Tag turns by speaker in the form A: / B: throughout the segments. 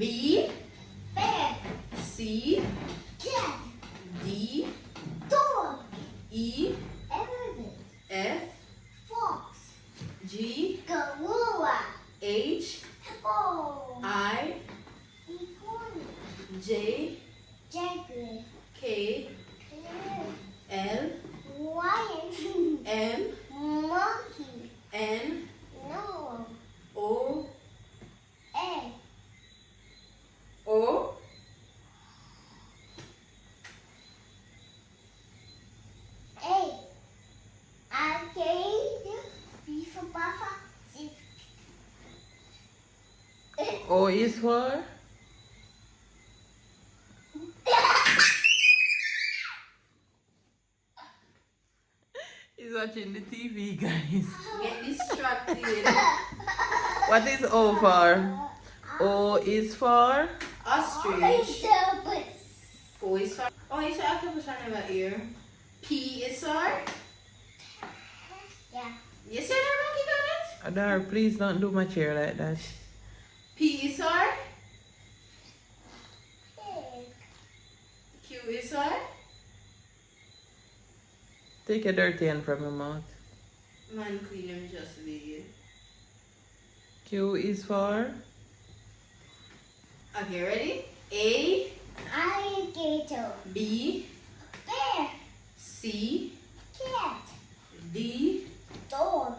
A: B,
B: bear,
A: C,
B: cat,
A: D,
B: dog,
A: E,
B: elephant,
A: F,
B: fox,
A: G,
B: gorilla,
A: H,
B: hippo,
A: I,
B: iguana,
A: J,
B: jaguar,
A: K,
B: clear,
A: L,
B: lion,
A: M,
B: monkey,
A: N,
B: no,
A: O,
B: egg,
A: O,
B: A, arcade, B for Papa, C.
C: O is for? He's watching the TV, guys.
A: get distracted.
C: What is O for? O is for?
A: Ostrich.
B: Octopus,
A: O is for, oh, it's for octopus I never hear. P is for,
B: yeah,
A: you see that monkey got it?
C: Adar, please don't do my chair like that.
A: P is for,
B: pig,
A: Q is for,
C: Take a dirty hand from your mouth.
A: man clean him just leave.
C: Q is for?
A: Okay, ready? A,
B: alligator,
A: B,
B: bear,
A: C,
B: cat,
A: D,
B: dog,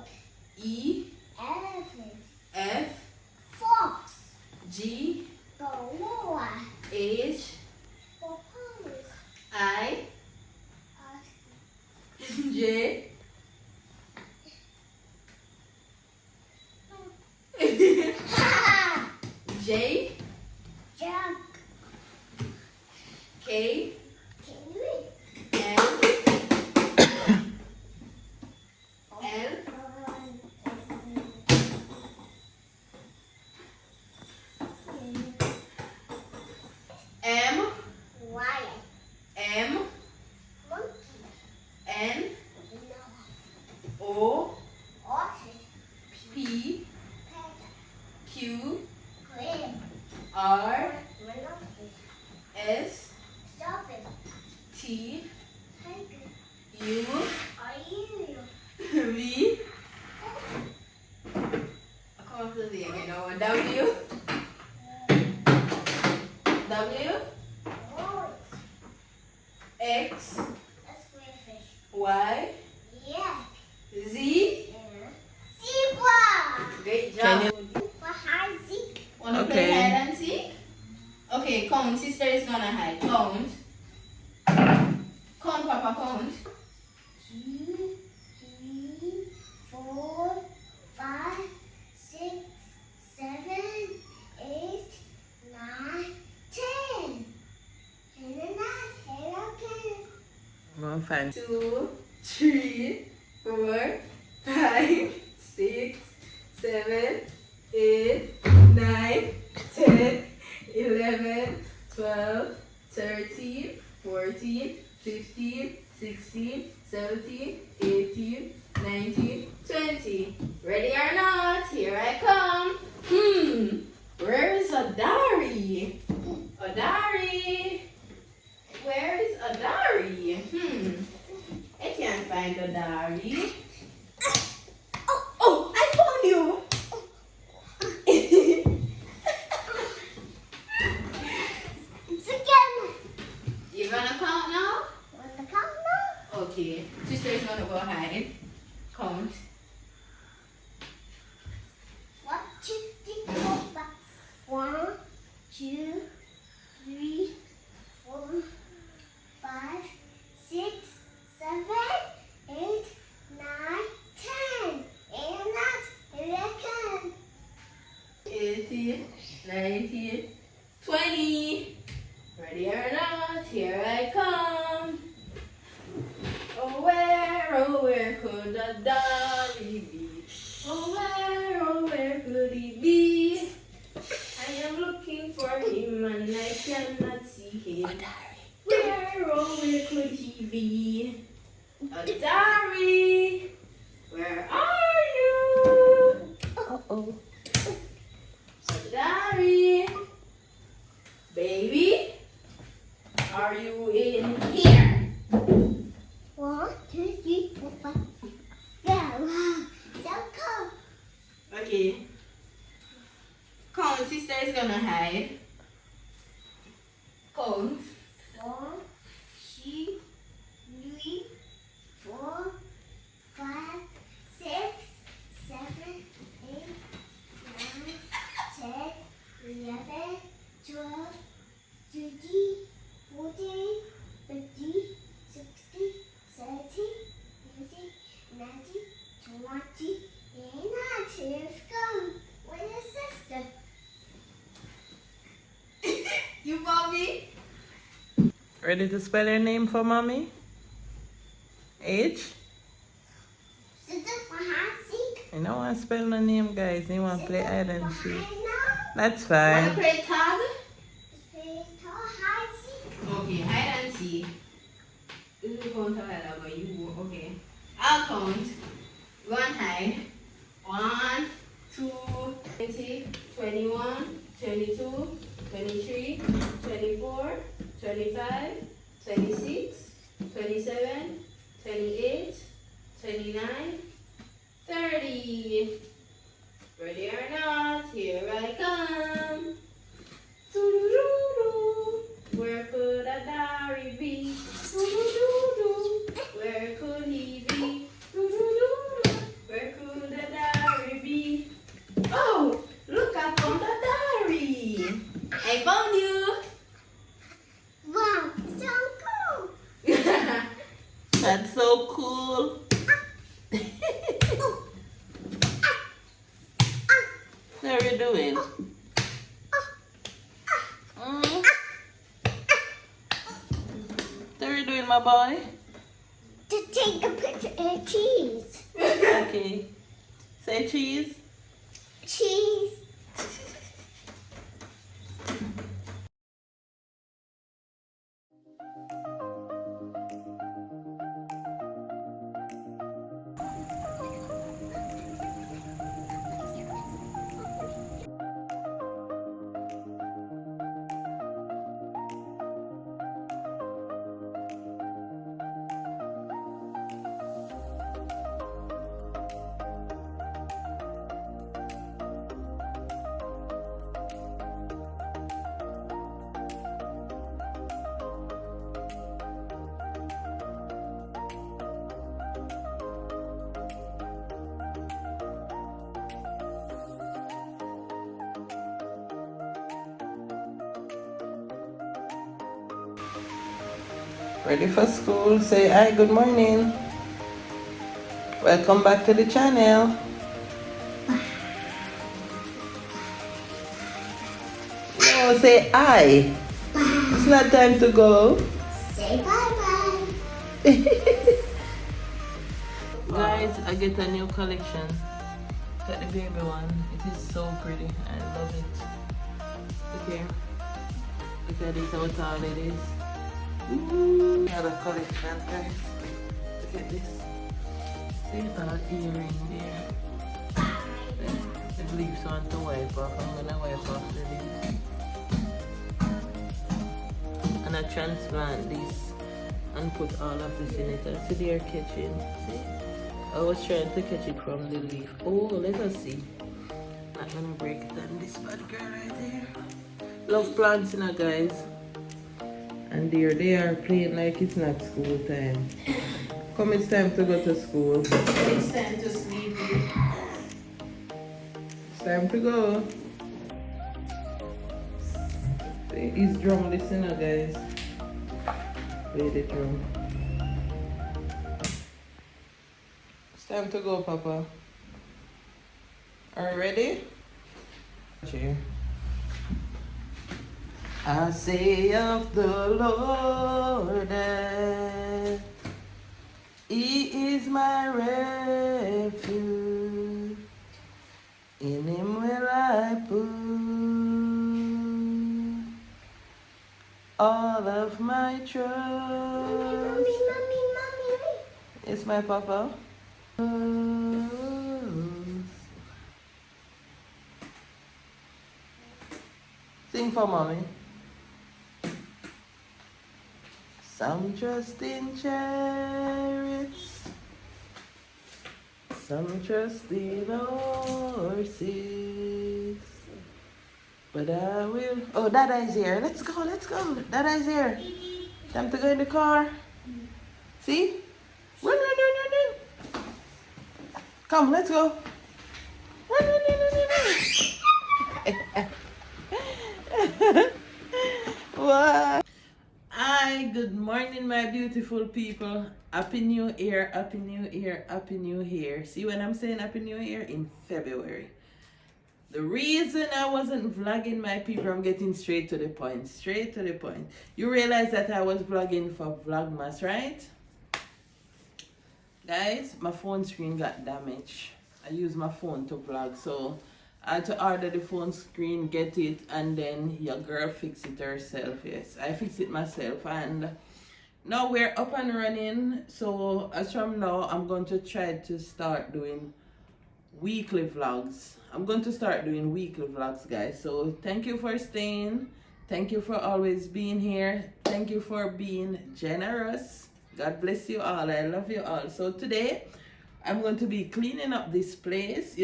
A: E,
B: elephant,
A: F,
B: fox,
A: G,
B: gorilla,
A: H,
B: hippopotamus,
A: I, J, J,
B: jug,
A: K,
B: kiwi,
A: L, L, M,
B: lion,
A: M,
B: monkey,
A: N,
B: no,
A: O,
B: ostrich,
A: P,
B: panda,
A: Q,
B: crab,
A: R,
B: monopoly,
A: S,
B: dolphin,
A: T,
B: tiger,
A: U,
B: eel,
A: V, come up to the end, you know, W, W,
B: horse,
A: X,
B: a squarefish,
A: Y,
B: yak,
A: Z.
B: zebra,
A: Great
C: Can
A: job.
B: for high seek,
A: Wanna play
C: Okay.
A: hide and seek? Okay, count. Sister is gonna hide. Count. Count, Papa, count.
B: 2, 3, 4, 5, 6, 7, 8, 9, 10. And then again.
C: Well, fine.
A: 2, 3, 4, 5, 6, 7, 8, 9, 10, 11, 12, 13, 14, 15, 16, 17, 18, 19, 20. Ready or not? Here I come. Where is Adari? Adari? Where is Adari? I can't find Adari. Oh, I found you.
B: It's again.
A: You gonna count now?
B: Want to count now?
A: Okay. Sister's gonna go hide. Count.
B: 1, 2, 3, 4, 5. 1, 2, 3, 4, 5, 6, 7, 8, 9, 10. And that's 11.
A: 18, 19, 20. Ready or not, here I come. Oh, where could Adari be? Oh, where could he be? I am looking for him and I cannot see him. Where, oh, where could he be? Adari, where are you?
C: Uh-oh.
A: Adari, count. Sister is gonna hide. Count.
B: 1, 2, 3, 4, 5, 6, 7, 8, 9, 10, 11, 12, 13, 14, 15, 16, 17, 18, 19, 20, and 19. Come with your sister.
A: You Bobby?
C: Ready to spell your name for mommy? H?
B: Sister, see?
C: I don't want to spell no name, guys. You want to play hide and seek. That's
A: Wanna
C: fine.
A: play tag?
B: See?
A: Okay, hide and seek. You count a while ago. You okay? I'll count. Go and hide. 1, 2, 20, 21, 22, 23, 24, 25, 26, 27, 28, 29, 30. Ready or not, here I come. Doo-doo-doo-doo. Where could a diary be? Doo-doo-doo-doo. Where could he be? Doo-doo-doo-doo. Where could a diary be? Oh, look, I found a diary. I found you.
B: Wow, so cool.
C: That's so cool. How are you doing? How are you doing, my boy?
B: To take a picture of cheese.
C: Okay. Say cheese.
B: Cheese.
C: Ready for school? Say hi, good morning. Welcome back to the channel. No, say hi. It's not time to go.
B: Say bye-bye.
C: Guys, I get a new collection. Got the baby one. It is so pretty. I love it. Look here. Look at it, how tall it is. Ooh, another collection, guys. Look at this. See that earring there. The leaves want to wipe off. I'm gonna wipe off the leaves. And I transplant this and put all of this in it. And see they are catching. See? I was trying to catch it from the leaf. Oh, let us see. Not gonna break it on this bad girl right there. Love plants, you know, guys. And there they are playing like it's not school time. Come, it's time to go to school.
A: It's time to sleep.
C: It's time to go. See, he's drum listener, guys. Play the drum. It's time to go, Papa. Are you ready? Cheer. I say of the Lord that He is my refuge. In Him will I put all of my trust.
B: Mommy.
C: It's my Papa. Sing for mommy. Some trust in chariots, some trust in horses, But I will. Oh, Dada is here. Let's go, let's go. Dada is here. Time to go in the car. See? Run, run, run, run, run. Come, let's go. Run, run, run, run, run, run. What? Hi, good morning, my beautiful people. Happy New Year, Happy New Year, Happy New Year. See when I'm saying Happy New Year? In February. The reason I wasn't vlogging, my people, I'm getting straight to the point. Straight to the point. You realize that I was vlogging for Vlogmas, right? Guys, my phone screen got damaged. I use my phone to vlog, so I had to order the phone screen, get it, and then your girl fix it herself. Yes, I fix it myself, and now we're up and running. So as from now, I'm going to try to start doing weekly vlogs. I'm going to start doing weekly vlogs, guys. So thank you for staying. Thank you for always being here. Thank you for being generous. God bless you all. I love you all. So today I'm going to be cleaning up this place.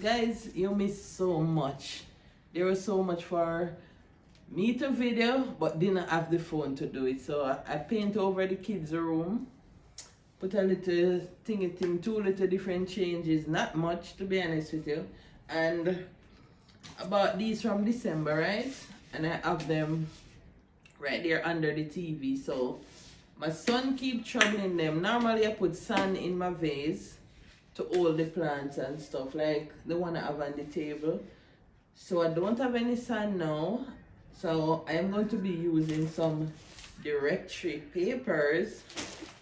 C: Guys, you missed so much. There was so much for me to video, but didn't have the phone to do it. So I paint over the kids' room. Put a little thing, two little different changes. Not much, to be honest with you. And I bought these from December, right? And I have them right there under the TV. So my son keep troubling them. Normally I put sand in my vase to hold the plants and stuff, like the one I have on the table. So I don't have any sand now. So I am going to be using some directory papers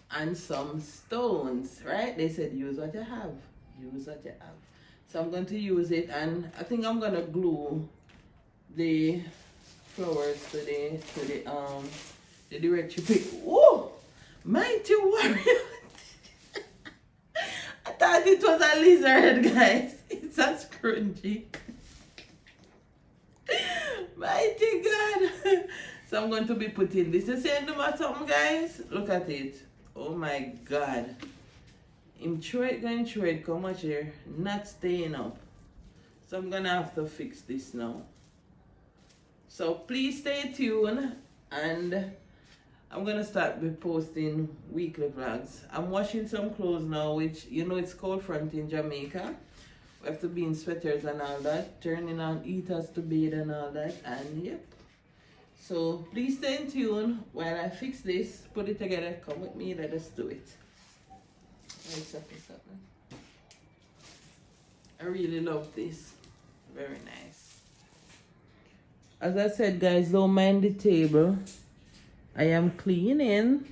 C: and some stones, right? They said use what you have. Use what you have. So I'm going to use it, and I think I'm gonna glue the flowers to the directory paper. Whoa! Mighty warrior! I thought it was a lizard, guys. It's a scrunchie. Mighty God! So I'm going to be putting this. You see the bottom, guys? Look at it. Oh my God. I'm going through it, come much here, not staying up. So I'm gonna have to fix this now. So please stay tuned, and I'm gonna start with posting weekly vlogs. I'm washing some clothes now, which, you know, it's cold front in Jamaica. We have to be in sweaters and all that, turning on heaters to bathe and all that, and yep. So please stay tuned while I fix this, put it together. Come with me, let us do it. I really love this. Very nice. As I said, guys, don't mind the table. I am cleaning.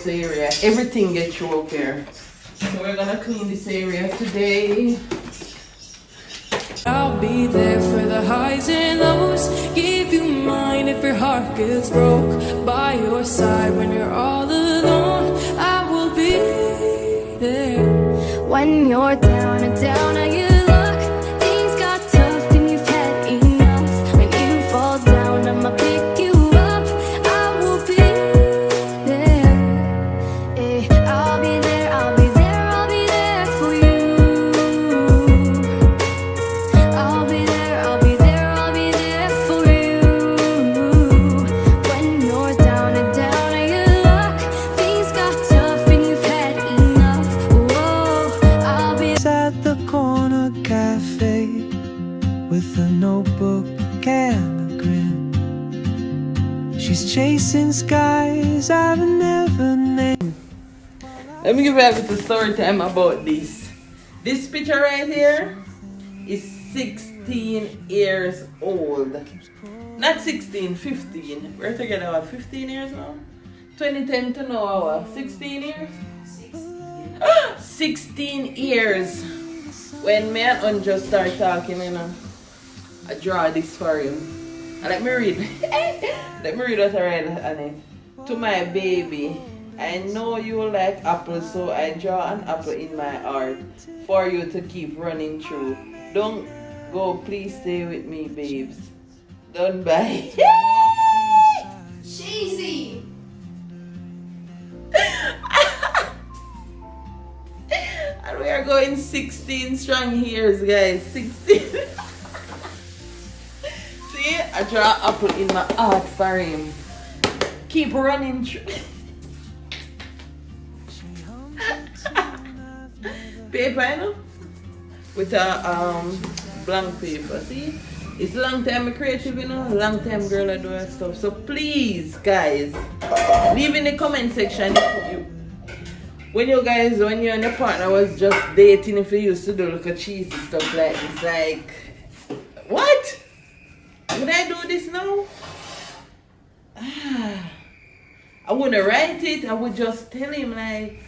C: area. Everything gets through up here. So we're gonna clean this area today.
D: I'll be there for the highs and lows. Give you mine if your heart gets broke. By your side when you're all alone. I will be there. When you're down and down on your luck, things got tough and you've had enough. When you fall down, I'ma pick you up. I will be there. I'll be there, I'll be there, I'll be there for you. I'll be there, I'll be there, I'll be there for you. When you're down and down on your luck, things got tough and you've had enough. Whoa, I'll be
E: at the corner cafe with a notebook and a grin. She's chasing skies I've never named.
C: Let me give you a little story time about this. This picture right here is 16 years old. Not 16, 15. We're together, what, 15 years now? 2010 to now, what, 16 years? 16 years. When me and Unjust start talking, you know, I draw this for him. And let me read. Let me read what I read on it. To my baby, I know you like apples, so I draw an apple in my heart for you to keep running through. Don't go, please stay with me, babes. Don't buy.
A: Cheesy.
C: And we are going 16 strong years, guys. 16. See, I draw an apple in my heart for him. Keep running through. Paper, you know? With a blank paper. See? It's long time creative, you know? Long time girl I do that stuff. So please, guys, leave in the comment section if you, when you and your partner was just dating, if you used to do like a cheesy stuff like this, like, what? Would I do this now? I wouldn't write it. I would just tell him like,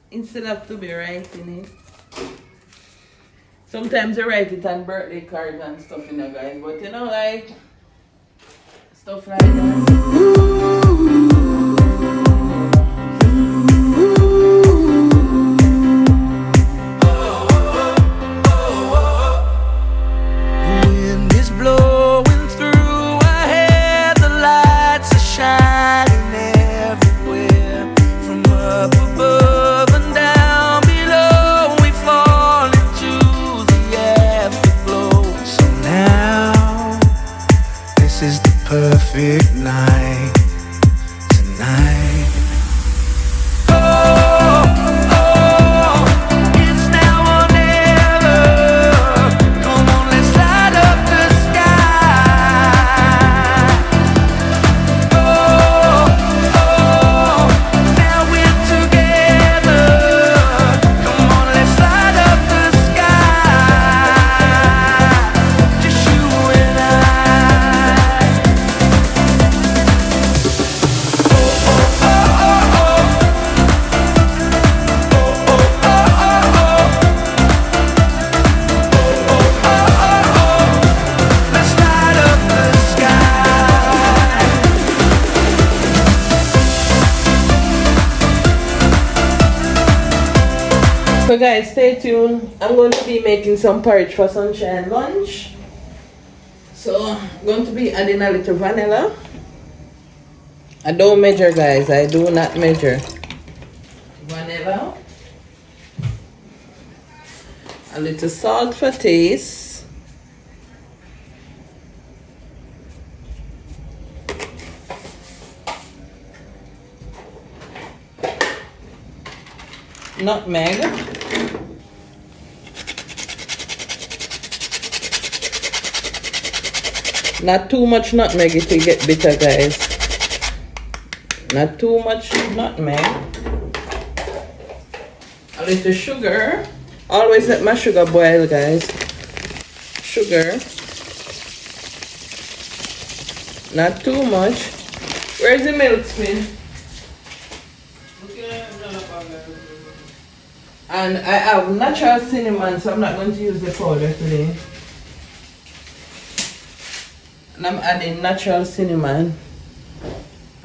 C: instead of to be writing it. Sometimes I write it on birthday cards and stuff, you know, guys. But you know, like, stuff like that.
E: Wind is blowing through our hair, the lights are shining everywhere. From up above and down below, we fall into the afterglow. So now, this is the perfect night tonight. It's now or never. Come on, let's light up the sky. Now we're together. Come on, let's light up the sky. Just you and I. Let's light up the sky.
C: So guys, stay tuned. I'm going to be making some porridge for Sunshine lunch. So I'm going to be adding a little vanilla. I don't measure, guys. I do not measure. Vanilla. A little salt for taste. Nutmeg. Not too much nutmeg, it will get bitter, guys. Not too much nutmeg. A little sugar. Always let my sugar boil, guys. Sugar. Not too much. Where's the milk spoon? And I have natural cinnamon, so I'm not going to use the powder today. And I'm adding natural cinnamon.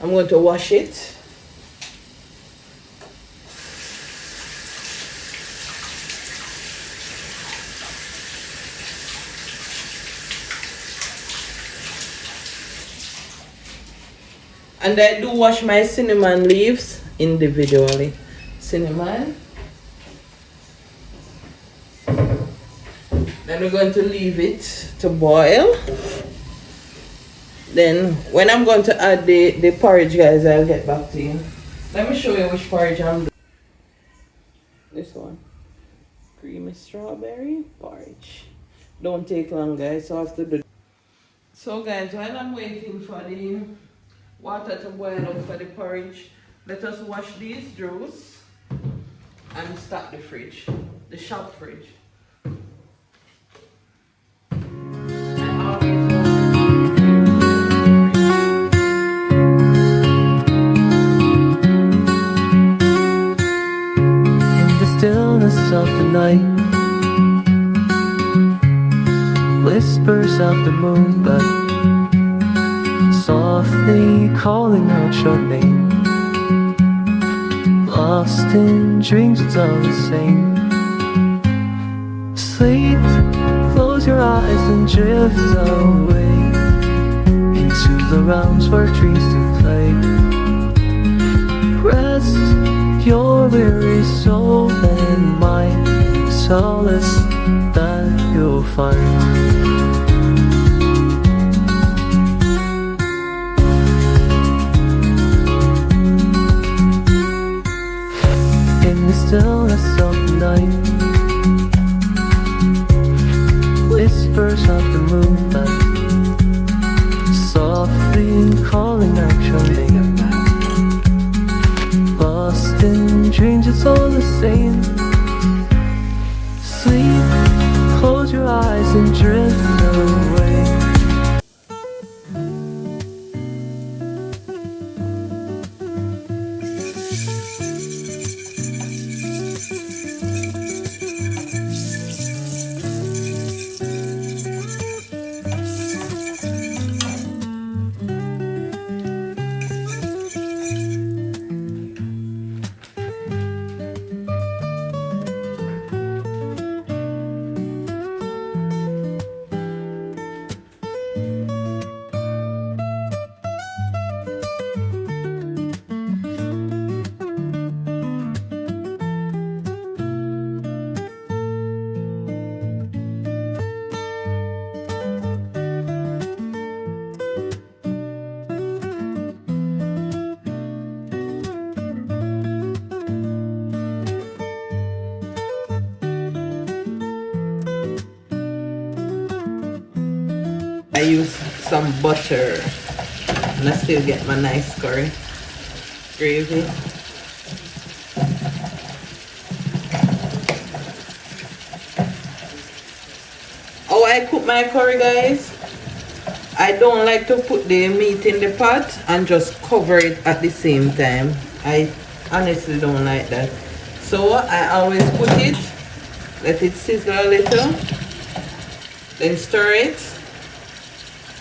C: I'm going to wash it. And I do wash my cinnamon leaves individually. Cinnamon. Then we're going to leave it to boil. Then when I'm going to add the porridge, guys, I'll get back to you. Let me show you which porridge I'm doing. This one. Creamy strawberry porridge. Don't take long, guys, so I have to do. So guys, while I'm waiting for the water to boil up for the porridge, let us wash these drawers and start the fridge, the shop fridge.
E: Stillness of the night, whispers of the moon, but softly calling out your name. Lost in dreams, it's all the same. Sleep, close your eyes and drift away into the realms where dreams do play. Rest your weary soul and mind, solace that you'll find. In the stillness of the night, whispers of the moonlight, softly calling out your name. Lost in dreams, it's all the same. Sleep, close your eyes and drift away.
C: I use some butter and I still get my nice curry gravy. How I cook my curry, guys, I don't like to put the meat in the pot and just cover it at the same time. I honestly don't like that. So I always put it, let it sizzle a little, then stir it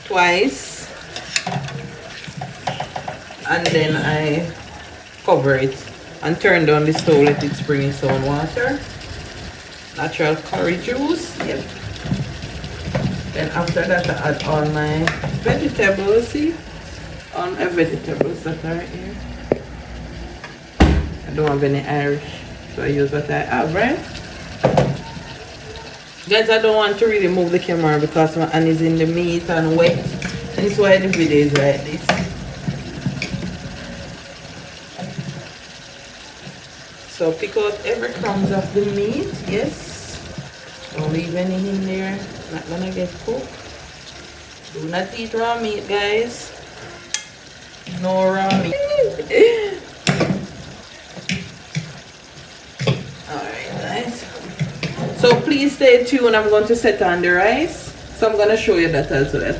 C: twice, and then I cover it and turn down the stove, let it spring its own water. Natural curry juice, yep. Then after that I add all my vegetables, see? All my vegetables that are here. I don't have any Irish, so I use what I have, right? Guys, I don't want to really move the camera because my hand is in the meat and wet. And that's why the video is like this. So pick out every crumbs of the meat, yes. Don't leave any in there. Not gonna get cooked. Do not eat raw meat, guys. No raw meat. Alright, guys. So please stay tuned. I'm going to set on the rice. So I'm going to show you that as well.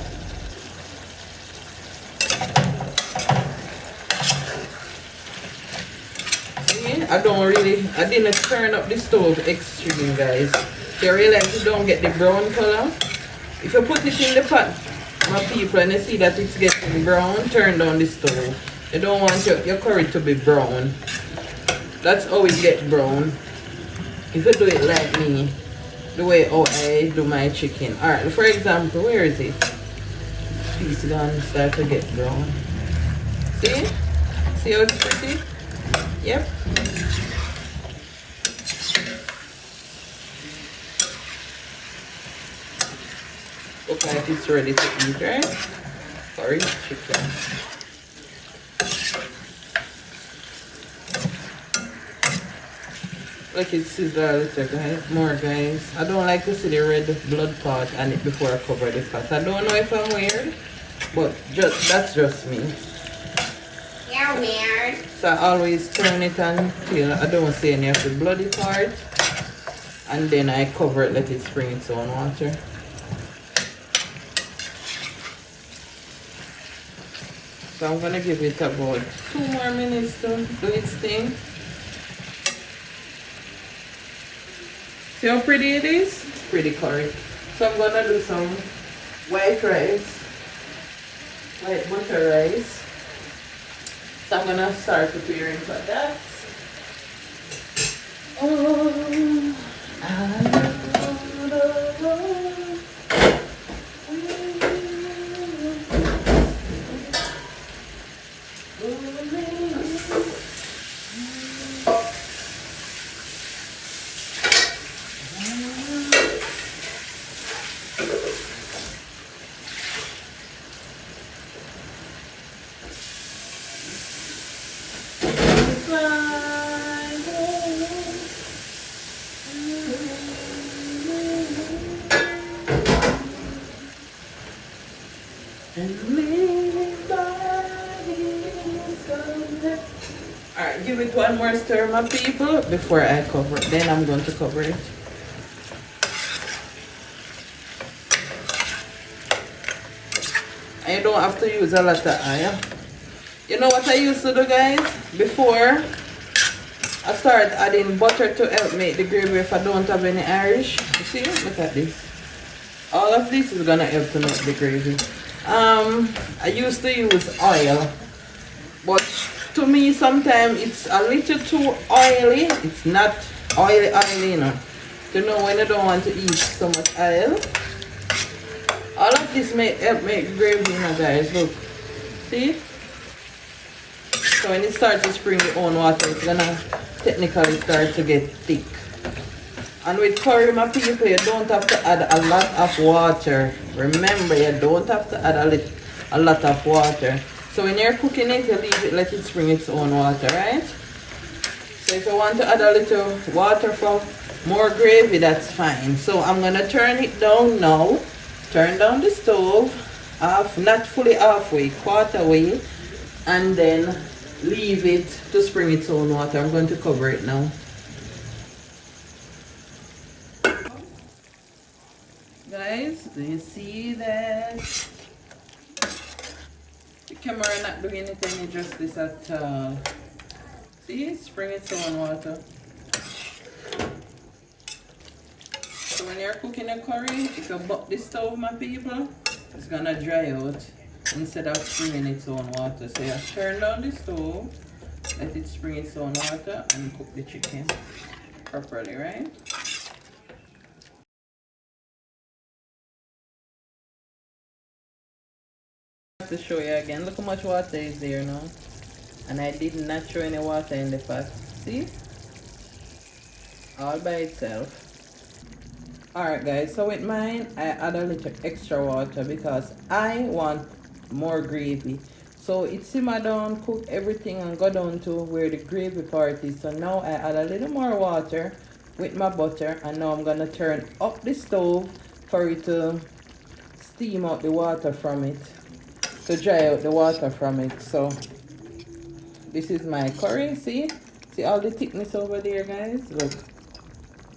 C: I didn't turn up the stove extreme, guys. You realize you don't get the brown color. If you put it in the pot, my people, and you see that it's getting brown, turn down the stove. You don't want your curry to be brown. That's how it gets brown. If you do it like me, the way how I do my chicken. Alright, for example, where is it? Piece gonna start to get brown. See? See how it's pretty? Yep. Look like it's ready to eat, right? Sorry, chicken. Look, it sizzles a little, guys. More, guys. I don't like to see the red blood part on it before I cover the pot. I don't know if I'm weird, but that's just me.
B: You're weird.
C: So I always turn it until I don't see any of the bloody part. And then I cover it, let it spring its own water. So I'm gonna give it about 2 more minutes to do its thing. See how pretty it is? It's pretty curry. So I'm gonna do some white rice, white butter rice. So I'm gonna start preparing for that. Oh, I Alright, give it one more stir, my people, before I cover it. Then I'm going to cover it. And you don't have to use a lot of oil. You know what I used to do, guys? Before I start adding butter to help make the gravy if I don't have any Irish. You see? Look at this. All of this is gonna help to make the gravy. I used to use oil, but to me sometimes it's a little too oily. It's not oily, you know. You know when you don't want to eat so much oil. All of this may help make gravy, you know, guys. Look, see? So when it starts to spring its own water, it's gonna technically start to get thick. And with curry, my people, you don't have to add a lot of water. Remember, you don't have to add a lot of water. So when you're cooking it, you leave it, let it spring its own water, right? So if you want to add a little water for more gravy, that's fine. So I'm gonna turn it down now. Turn down the stove, off, not fully halfway, quarter way, and then leave it to spring its own water. I'm going to cover it now. Guys, do you see that? The camera not doing it any justice at all. See, spring its own water. So when you're cooking a curry, if you buck the stove, my people, it's gonna dry out instead of springing its own water. So you turn down the stove, let it spring its own water, and cook the chicken properly, right? To show you again, look how much water is there now, and I did not throw any water in the pot. See, all by itself. Alright guys, so with mine I add a little extra water because I want more gravy. So it simmer down, cook everything and go down to where the gravy part is. So now I add a little more water with my butter, and now I'm gonna turn up the stove for it to steam out the water from it, to dry out the water from it. So this is my curry. See all the thickness over there, guys? Look,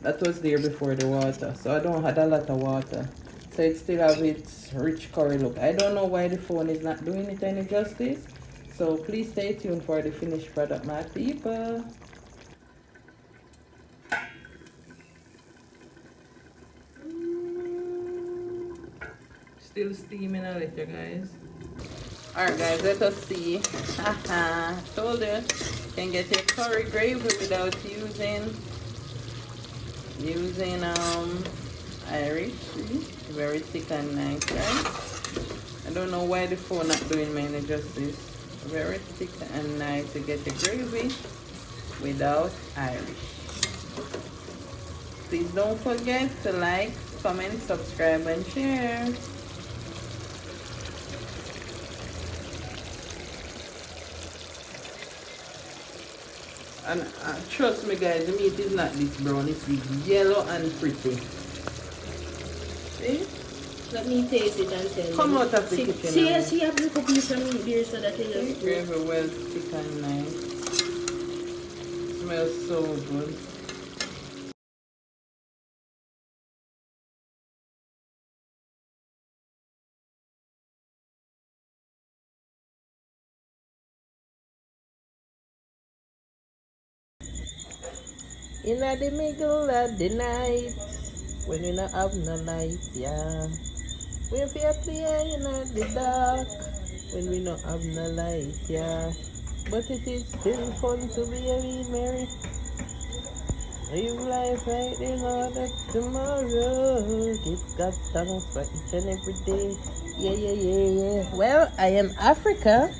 C: that was there before the water, so I don't add a lot of water, so it still have its rich curry look. I don't know why the phone is not doing it any justice, so please stay tuned for the finished product, my people. still steaming a little, guys. Alright guys, let us see. Haha, told you, can get your curry gravy without using Irish. See? Very thick and nice, right? I don't know why the phone not doing many justice. Very thick and nice to get your gravy without Irish. Please don't forget to like, comment, subscribe, and share. And trust me guys, the meat is not this brown, it's yellow and pretty. See?
A: Let me taste it and tell you.
C: Come out of the kitchen.
A: See, I put a piece of meat there so that it just
C: Gravy well thick and nice. Smells so good. In the middle of the night, when we not have no light, yeah. We feel play in the dark, when we not have no light, yeah. But it is still fun to be a wee merry. Live life right in order tomorrow. Give God thanks for each and every day. Yeah, yeah, yeah, yeah. Well, I am Africa.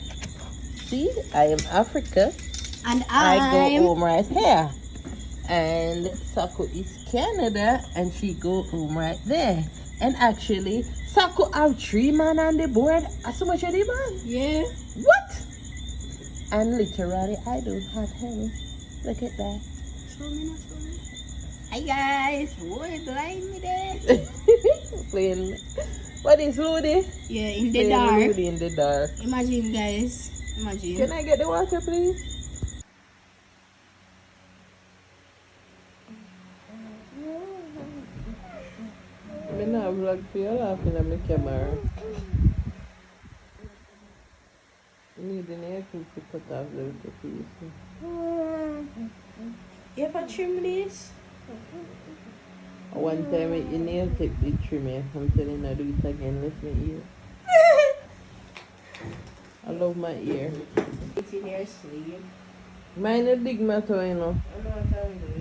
C: See, I am Africa.
A: and
C: I go home right here. And Sako is Canada, and she go home right there. And actually, Sako have 3 man on the board. So much of the man?
A: Yeah.
C: What? And literally, I don't have any. Look at that.
A: Show me. Hi guys, boy, blind me there.
C: Playing. What is Rudy?
A: Yeah, in the
C: Playing
A: dark.
C: Rudy in the dark.
A: Imagine guys, imagine.
C: Can I get the water, please? I'm not vlog for you laughing at my camera. Need an air to cut off the little piece.
A: You ever trim this?
C: One time your nail take the trim, I'm telling you, do it again, lift my ear. I love my ear.
A: It's in your sleeve.
C: Mine a big matter, you know.
A: I know what I'm doing.